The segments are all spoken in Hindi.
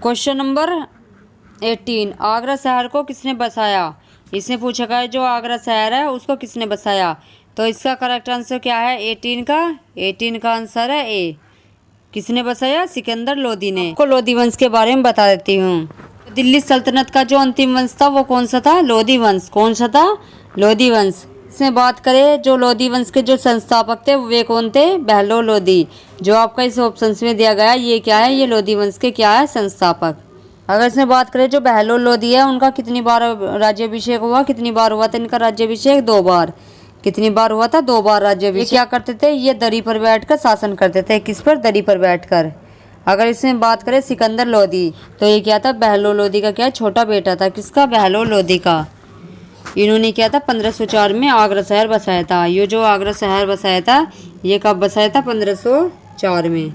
क्वेश्चन नंबर 18, आगरा शहर को किसने बसाया। इसने पूछा गया जो आगरा शहर है उसको किसने बसाया। तो इसका करेक्ट आंसर क्या है 18 का आंसर है ए। किसने बसाया, सिकंदर लोदी ने। आपको लोदी वंश के बारे में बता देती हूँ। दिल्ली सल्तनत का जो अंतिम वंश था वो कौन सा था, लोदी वंश। कौन सा था, लोदी वंश। इसमें बात करें जो लोदी वंश के जो संस्थापक थे वे कौन थे, बहलोल लोदी। जो आपका इस ऑप्शन में दिया गया ये क्या है, ये लोदी वंश के क्या है, संस्थापक। अगर इसमें बात करें जो बहलोल लोदी है उनका कितनी बार राज्याभिषेक हुआ, कितनी बार हुआ था इनका राज्याभिषेक, 2 बार। कितनी बार हुआ था, 2 बार राज्याभिषेक। क्या करते थे, ये दरी पर बैठकर शासन करते थे। किस पर, दरी पर बैठकर। अगर इसमें बात करें सिकंदर लोदी तो ये क्या था, बहलोल लोदी का क्या छोटा बेटा था। किसका, बहलोल लोदी का। इन्होंने क्या था 1504 में आगरा शहर बसाया था। ये जो आगरा शहर बसाया था ये कब बसाया था, 1504 में।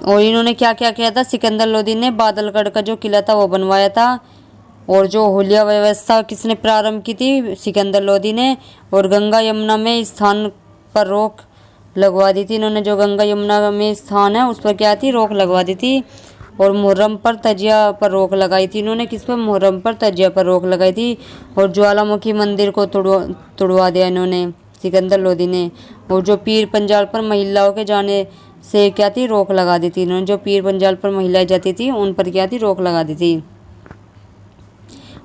और इन्होंने क्या क्या किया था, सिकंदर लोदी ने बादलगढ़ का जो किला था वो बनवाया था। और जो हुलिया व्यवस्था किसने प्रारंभ की थी, सिकंदर लोदी ने। और गंगा यमुना में स्थान पर रोक लगवा दी थी इन्होंने। जो गंगा यमुना में स्थान है उस पर क्या थी, रोक लगवा दी थी। और मुहर्रम पर तजिया पर रोक लगाई थी इन्होंने। किस पर, मुहर्रम पर तजिया पर रोक लगाई थी। और ज्वालामुखी मंदिर को तुड़वा दिया इन्होंने, सिकंदर लोदी ने। और जो पीर पंजाल पर महिलाओं के जाने से क्या थी, रोक लगा दी थी इन्होंने। जो पीर पंजाल पर महिलाएं जाती थी उन पर क्या थी, रोक लगा दी थी।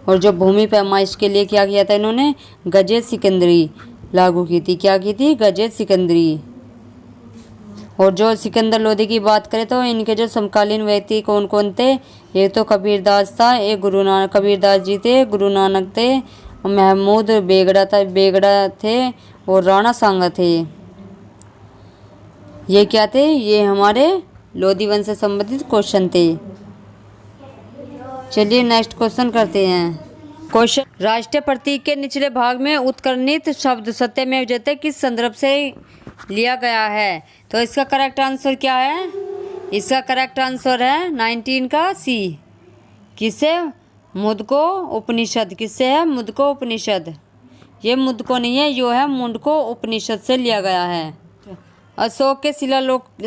और जो भूमि पैमाइश के लिए क्या किया था इन्होंने, गजे सिकंदरी लागू की थी। क्या की थी, गजे सिकंदरी। और जो सिकंदर लोदी की बात करें तो इनके जो समकालीन व्यक्ति कौन कौन थे, एक तो कबीरदास था, एक गुरु नानक, कबीरदास जी थे, गुरु नानक थे, महमूद बेगड़ा थे और राणा सांगा थे। ये क्या थे, ये हमारे लोदी वंश से संबंधित क्वेश्चन थे। चलिए नेक्स्ट क्वेश्चन करते हैं। क्वेश्चन, राष्ट्रीय प्रतीक के निचले भाग में उत्कर्णित शब्द सत्यमेव जयते किस संदर्भ से लिया गया है। तो इसका करेक्ट आंसर क्या है, इसका करेक्ट आंसर है 19 का सी। किससे, मुंडको उपनिषद। किससे है, मुंडको उपनिषद। ये मुंडको नहीं है, यो है मुंडको उपनिषद से लिया गया है। अशोक के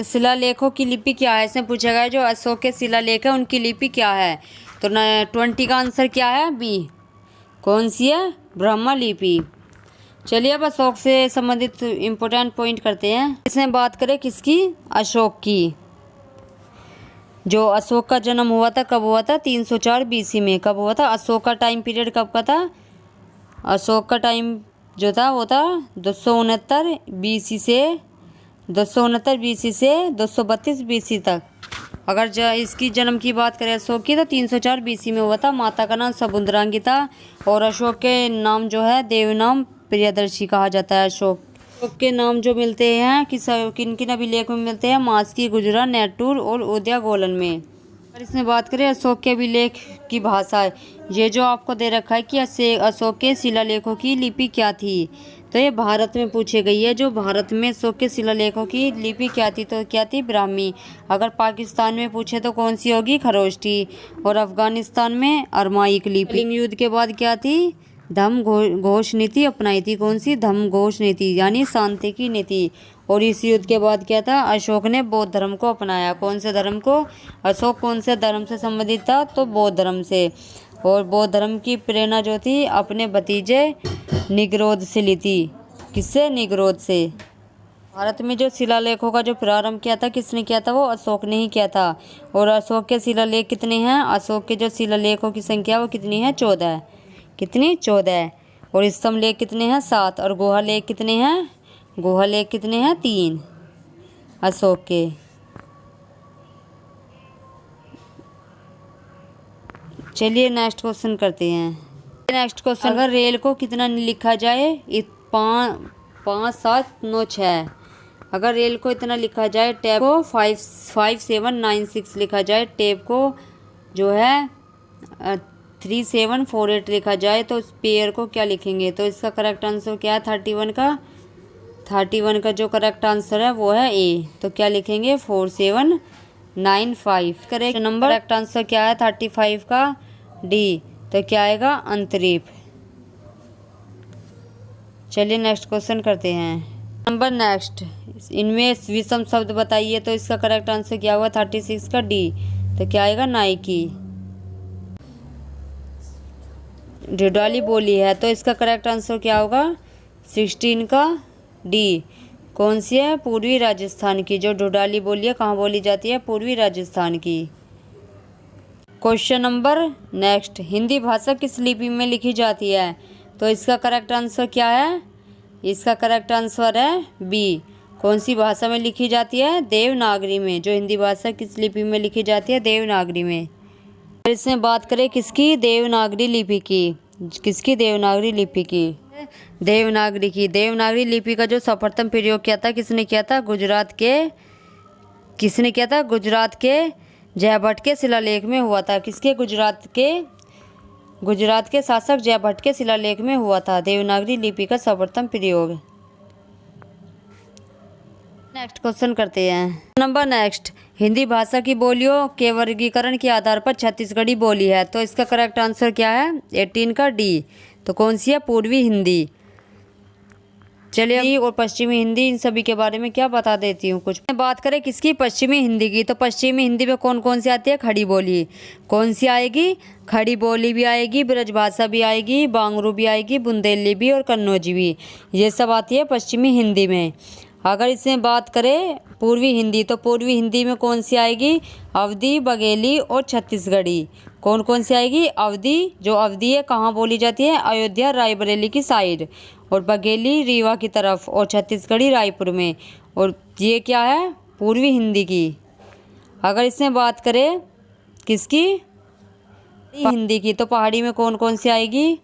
शिलालेखों की लिपि क्या है, इसमें पूछा गया जो अशोक के शिलालेख है उनकी लिपि क्या है। तो 20 का आंसर क्या है, बी। कौन सी है, ब्रह्मा लिपि। चलिए अब अशोक से संबंधित इम्पोर्टेंट पॉइंट करते हैं। इसमें बात करें किसकी, अशोक की। जो अशोक का जन्म हुआ था कब हुआ था, 304 बीसी में। कब हुआ था, अशोक का टाइम पीरियड कब का था, अशोक का टाइम जो था वो था 269 बीसी से 232 बीसी तक। अगर इसकी जन्म की बात करें अशोक की तो 304 बीसी में हुआ था। माता का नाम समुद्रांगी था और अशोक के नाम जो है देवनाम प्रियदर्शी कहा जाता है। अशोक के नाम जो मिलते हैं किन किन अभिलेख में मिलते हैं, मास्की, गुजरा, नेटूर और उदया गोलन में। अगर इसमें बात करें अशोक के अभिलेख की भाषा, ये जो आपको दे रखा है कि अशोक के शिलालेखों की लिपि क्या थी, तो ये भारत में पूछी गई है। जो भारत में अशोक के शिलालेखों की लिपि क्या थी, तो क्या थी, ब्राह्मी। अगर पाकिस्तान में पूछे तो कौन सी होगी, खरोष्टी। और अफगानिस्तान में अरमाइक लिपि। कलिंग युद्ध के बाद क्या थी, धम्म घोष नीति अपनाई थी। कौन सी, धम्म घोष नीति यानी शांति की नीति। और इस युद्ध के बाद क्या था, अशोक ने बौद्ध धर्म को अपनाया। कौन से धर्म को, अशोक कौन से धर्म से संबंधित था, तो बौद्ध धर्म से। और बौद्ध धर्म की प्रेरणा जो थी अपने भतीजे निगरोध से ली थी। किससे, निगरोध से। भारत में जो शिलालेखों का जो प्रारंभ किया था किसने किया था, वो अशोक ने ही किया था। और अशोक के शिलालेख कितने हैं, अशोक के जो शिलालेखों की संख्या वो कितनी है, 14। कितनी, 14। और स्तंभलेख कितने हैं, 7। और गुहालेख कितने हैं, गुहालेख कितने हैं, 3 अशोक के। चलिए नेक्स्ट क्वेश्चन करते हैं। नेक्स्ट क्वेश्चन, अगर रेल को कितना लिखा जाए, 5 7 9 6। अगर रेल को इतना लिखा जाए, टैप को 5796 लिखा जाए, टेप को जो है 3748 लिखा जाए, तो पेयर को क्या लिखेंगे। तो इसका करेक्ट आंसर क्या है, 31 का जो करेक्ट आंसर है वो है ए। तो क्या लिखेंगे, 4795। करेक्ट नंबर, करेक्ट आंसर क्या है, 35 का डी। तो क्या आएगा, अंतरीप। चलिए नेक्स्ट क्वेश्चन करते हैं। नंबर नेक्स्ट, इनमें विषम शब्द बताइए। तो इसका करेक्ट आंसर क्या हुआ, 36 का डी। तो क्या आएगा, नाइकी। ढिढाली बोली है तो इसका करेक्ट आंसर क्या होगा, 16 का डी। कौन सी है, पूर्वी राजस्थान की। जो ढिढाली बोली है कहाँ बोली जाती है, पूर्वी राजस्थान की। क्वेश्चन नंबर नेक्स्ट, हिंदी भाषा किस लिपि में लिखी जाती है। तो इसका करेक्ट आंसर क्या है, इसका करेक्ट आंसर है बी। कौन सी भाषा में लिखी जाती है, देवनागरी में। जो हिंदी भाषा किस लिपि में लिखी जाती है, देवनागरी में। इसमें बात करें किसकी, देवनागरी लिपि की। किसकी, देवनागरी लिपि की। देवनागरी की। देवनागरी लिपि का जो सर्वप्रथम प्रयोग किया था, किसने किया था, गुजरात के, किसने किया था, गुजरात के जयभट्ट के शिलालेख में हुआ था। किसके, गुजरात के शासक जयभट्ट के शिलालेख में हुआ था देवनागरी लिपि का सर्वप्रथम प्रयोग। नेक्स्ट क्वेश्चन करते हैं। नंबर नेक्स्ट, हिंदी भाषा की बोलियों के वर्गीकरण के आधार पर छत्तीसगढ़ी बोली है। तो इसका करेक्ट आंसर क्या है, 18 का डी। तो कौन सी है, पूर्वी हिंदी। चलिए, और पश्चिमी हिंदी, इन सभी के बारे में क्या बता देती हूँ कुछ। बात करें किसकी, पश्चिमी हिंदी की। तो पश्चिमी हिंदी में कौन कौन सी आती है, खड़ी बोली। कौन सी आएगी, खड़ी बोली भी आएगी, ब्रजभाषा भी आएगी, बांगरू भी आएगी, बुंदेली भी और कन्नौजी भी। ये सब आती है पश्चिमी हिंदी में। अगर इसमें बात करें पूर्वी हिंदी, तो पूर्वी हिंदी में कौन सी आएगी, अवधी, बघेली और छत्तीसगढ़ी। कौन कौन सी आएगी, अवधी, जो अवधी है कहाँ बोली जाती है, अयोध्या रायबरेली की साइड, और बघेली रीवा की तरफ, और छत्तीसगढ़ी रायपुर में। और ये क्या है, पूर्वी हिंदी की। अगर इसमें बात करें किसकी, हिंदी की, तो पहाड़ी में कौन कौन सी आएगी,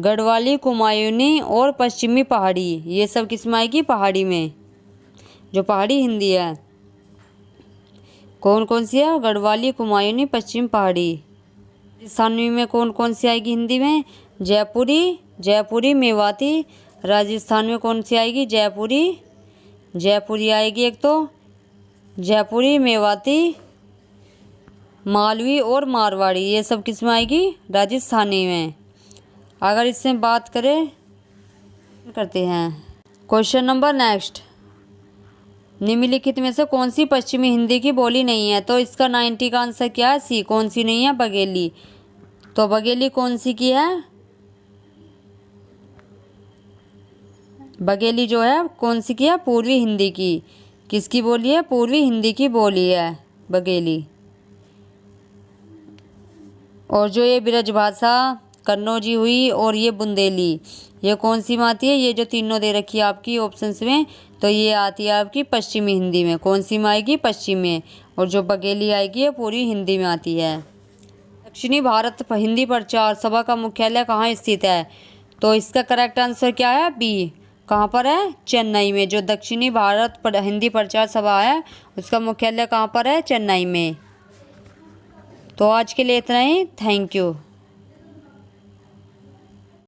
गढ़वाली, कुमायूनी और पश्चिमी पहाड़ी। ये सब किस में आएगी, पहाड़ी में। जो पहाड़ी हिंदी है कौन कौन सी है, गढ़वाली, कुमायूनी, पश्चिम पहाड़ी। राजस्थानी में कौन कौन सी आएगी हिंदी में, जयपुरी, मेवाती। राजस्थान में कौन सी आएगी, जयपुरी आएगी एक, तो जयपुरी, मेवाती, मालवी और मारवाड़ी। ये सब किस में आएगी, राजस्थानी में। अगर इससे बात करें करते हैं क्वेश्चन नंबर नेक्स्ट, निम्नलिखित में से कौन सी पश्चिमी हिंदी की बोली नहीं है। तो इसका 90 का आंसर क्या है, सी। कौन सी नहीं है, बघेली। तो बघेली कौन सी की है, बघेली जो है कौन सी की है, पूर्वी हिंदी की। किसकी बोली है, पूर्वी हिंदी की बोली है बघेली। और जो ये ब्रजभाषा, कन्नौजी हुई और ये बुंदेली, ये कौन सी में आती है, ये जो तीनों दे रखी है आपकी ऑप्शंस में, तो ये आती है आपकी पश्चिमी हिंदी में। कौन सी में आएगी, पश्चिम में। और जो बघेली आएगी ये पूरी हिंदी में आती है। दक्षिणी भारत हिंदी प्रचार सभा का मुख्यालय कहाँ स्थित है। तो इसका करेक्ट आंसर क्या है, बी। कहाँ पर है, चेन्नई में। जो दक्षिणी भारत हिंदी प्रचार सभा है उसका मुख्यालय कहाँ पर है, चेन्नई में। तो आज के लिए इतना ही, थैंक यू।